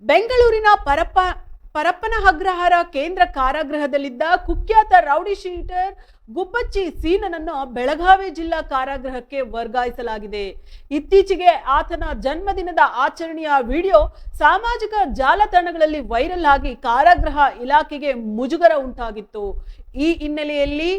ಬೆಂಗಳೂರಿನ ಪರಪ್ಪನ ಅಗ್ರಹಾರ ಕೇಂದ್ರ ಕಾರಾಗೃಹದಲ್ಲಿದ್ದ ಕುಖ್ಯಾತ ರೌಡಿ ಶೀಟರ್ ಗುಬ್ಬಚ್ಚಿ ಸೀನನನ್ನು ಬೆಳಗಾವಿ ಜಿಲ್ಲಾ ಕಾರಾಗೃಹಕ್ಕೆ ವರ್ಗಾಯಿಸಲಾಗಿದೆ. ಇತ್ತೀಚೆಗೆ ಆತನ ಜನ್ಮದಿನದ ಆಚರಣೆಯ ವಿಡಿಯೋ ಸಾಮಾಜಿಕ ಜಾಲತಾಣಗಳಲ್ಲಿ ವೈರಲ್ ಆಗಿ ಕಾರಾಗೃಹ ಇಲಾಖೆಗೆ ಮುಜುಗರ ಉಂಟಾಗಿತ್ತು. ಈ ಹಿನ್ನೆಲೆಯಲ್ಲಿ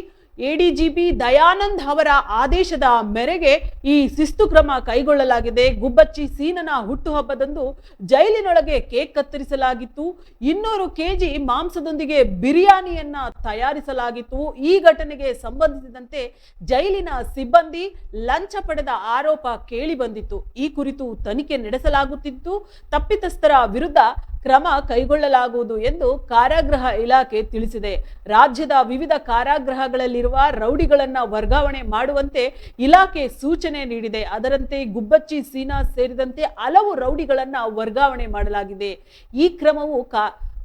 ಎಡಿಜಿಪಿ ದಯಾನಂದ್ ಅವರ ಆದೇಶದ ಮೇರೆಗೆ ಈ ಶಿಸ್ತು ಕ್ರಮ ಕೈಗೊಳ್ಳಲಾಗಿದೆ. ಗುಬ್ಬಚ್ಚಿ ಸೀನನ ಹುಟ್ಟುಹಬ್ಬದಂದು ಜೈಲಿನೊಳಗೆ ಕೇಕ್ ಕತ್ತರಿಸಲಾಗಿತ್ತು. 200 ಕೆಜಿ ಮಾಂಸದೊಂದಿಗೆ ಬಿರಿಯಾನಿಯನ್ನ ತಯಾರಿಸಲಾಗಿತ್ತು. ಈ ಘಟನೆಗೆ ಸಂಬಂಧಿಸಿದಂತೆ ಜೈಲಿನ ಸಿಬ್ಬಂದಿ ಲಂಚ ಪಡೆದ ಆರೋಪ ಕೇಳಿ ಬಂದಿತ್ತು. ಈ ಕುರಿತು ತನಿಖೆ ನಡೆಸಲಾಗುತ್ತಿದ್ದು ತಪ್ಪಿತಸ್ಥರ ವಿರುದ್ಧ ಕ್ರಮ ಕೈಗೊಳ್ಳಲಾಗುವುದು ಎಂದು ಕಾರಾಗೃಹ ಇಲಾಖೆ ತಿಳಿಸಿದೆ. ರಾಜ್ಯದ ವಿವಿಧ ಕಾರಾಗೃಹಗಳಲ್ಲಿರುವ ರೌಡಿಗಳನ್ನ ವರ್ಗಾವಣೆ ಮಾಡುವಂತೆ ಇಲಾಖೆ ಸೂಚನೆ ನೀಡಿದೆ. ಅದರಂತೆ ಗುಬ್ಬಚ್ಚಿ ಸೀನಾ ಸೇರಿದಂತೆ ಹಲವು ರೌಡಿಗಳನ್ನ ವರ್ಗಾವಣೆ ಮಾಡಲಾಗಿದೆ. ಈ ಕ್ರಮವು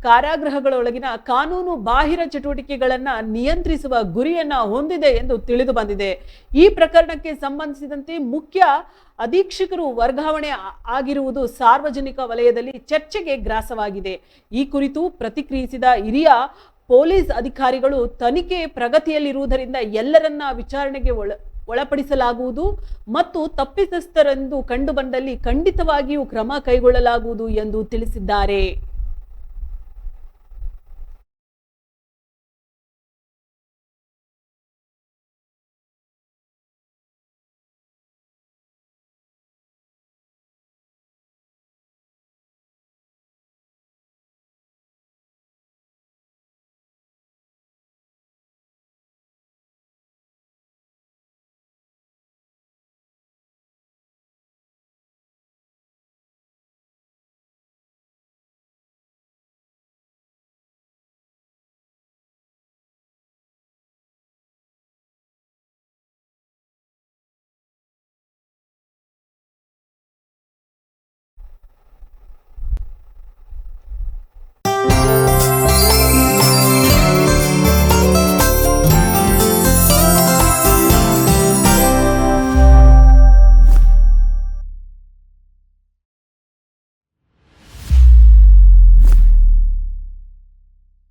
ಕಾರಾಗೃಹಗಳೊಳಗಿನ ಕಾನೂನು ಬಾಹಿರ ಚಟುವಟಿಕೆಗಳನ್ನ ನಿಯಂತ್ರಿಸುವ ಗುರಿಯನ್ನ ಹೊಂದಿದೆ ಎಂದು ತಿಳಿದು ಬಂದಿದೆ. ಈ ಪ್ರಕರಣಕ್ಕೆ ಸಂಬಂಧಿಸಿದಂತೆ ಮುಖ್ಯ ಅಧೀಕ್ಷಕರು ವರ್ಗಾವಣೆ ಆಗಿರುವುದು ಸಾರ್ವಜನಿಕ ವಲಯದಲ್ಲಿ ಚರ್ಚೆಗೆ ಗ್ರಾಸವಾಗಿದೆ. ಈ ಕುರಿತು ಪ್ರತಿಕ್ರಿಯಿಸಿದ ಹಿರಿಯ ಪೊಲೀಸ್ ಅಧಿಕಾರಿಗಳು, ತನಿಖೆ ಪ್ರಗತಿಯಲ್ಲಿರುವುದರಿಂದ ಎಲ್ಲರನ್ನ ವಿಚಾರಣೆಗೆ ಒಳಪಡಿಸಲಾಗುವುದು ಮತ್ತು ತಪ್ಪಿತಸ್ಥರೆಂದು ಕಂಡುಬಂದಲ್ಲಿ ಖಂಡಿತವಾಗಿಯೂ ಕ್ರಮ ಕೈಗೊಳ್ಳಲಾಗುವುದು ಎಂದು ತಿಳಿಸಿದ್ದಾರೆ.